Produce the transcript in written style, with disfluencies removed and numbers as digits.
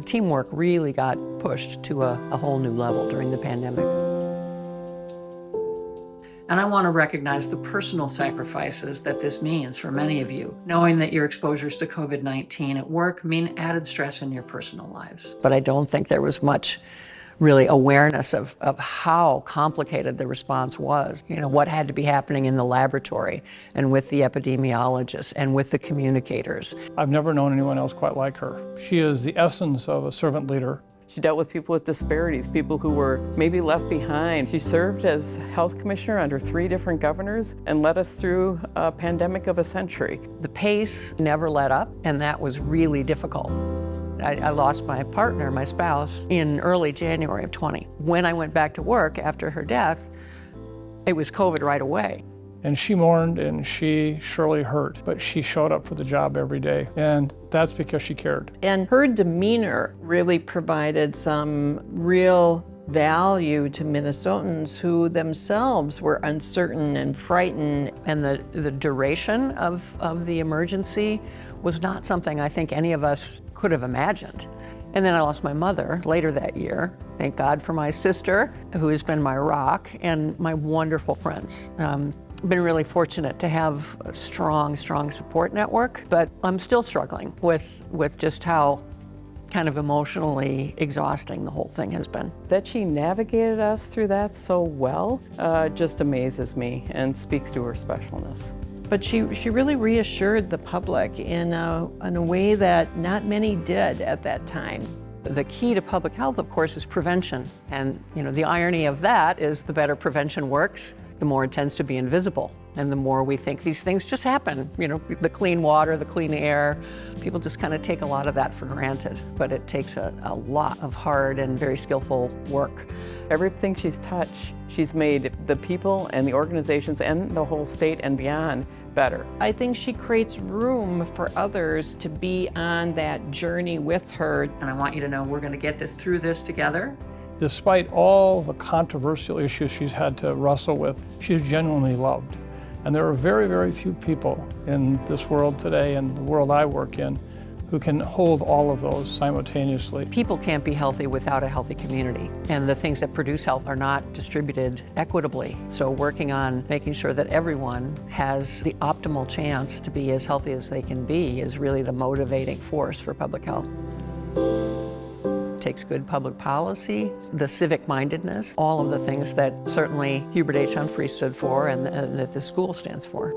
teamwork really got pushed to a whole new level during the pandemic. And I want to recognize the personal sacrifices that this means for many of you, knowing that your exposures to COVID-19 at work mean added stress in your personal lives. But I don't think there was much really awareness of how complicated the response was. You know, what had to be happening in the laboratory and with the epidemiologists and with the communicators. I've never known anyone else quite like her. She is the essence of a servant leader. She dealt with people with disparities, people who were maybe left behind. She served as health commissioner under 3 different governors and led us through a pandemic of a century. The pace never let up, and that was really difficult. I lost my partner, my spouse, in early January of 20. When I went back to work after her death, it was COVID right away. And she mourned and she surely hurt, but she showed up for the job every day. And that's because she cared. And her demeanor really provided some real value to Minnesotans who themselves were uncertain and frightened. And the duration of the emergency was not something I think any of us could have imagined. And then I lost my mother later that year. Thank God for my sister, who has been my rock, and my wonderful friends. Been really fortunate to have a strong support network, but I'm still struggling with just how kind of emotionally exhausting the whole thing has been. That she navigated us through that so well just amazes me and speaks to her specialness. But she really reassured the public in a way that not many did at that time. The key to public health, of course, is prevention. And you know, the irony of that is the better prevention works, the more it tends to be invisible. And the more we think these things just happen, you know, the clean water, the clean air, people just kind of take a lot of that for granted. But it takes a lot of hard and very skillful work. Everything she's touched, she's made the people and the organizations and the whole state and beyond better. I think she creates room for others to be on that journey with her. And I want you to know we're going to get through this together. Despite all the controversial issues she's had to wrestle with, she's genuinely loved. And there are very, very few people in this world today and the world I work in who can hold all of those simultaneously. People can't be healthy without a healthy community, and the things that produce health are not distributed equitably. So working on making sure that everyone has the optimal chance to be as healthy as they can be is really the motivating force for public health. It takes good public policy, the civic mindedness, all of the things that certainly Hubert H. Humphrey stood for and that the school stands for.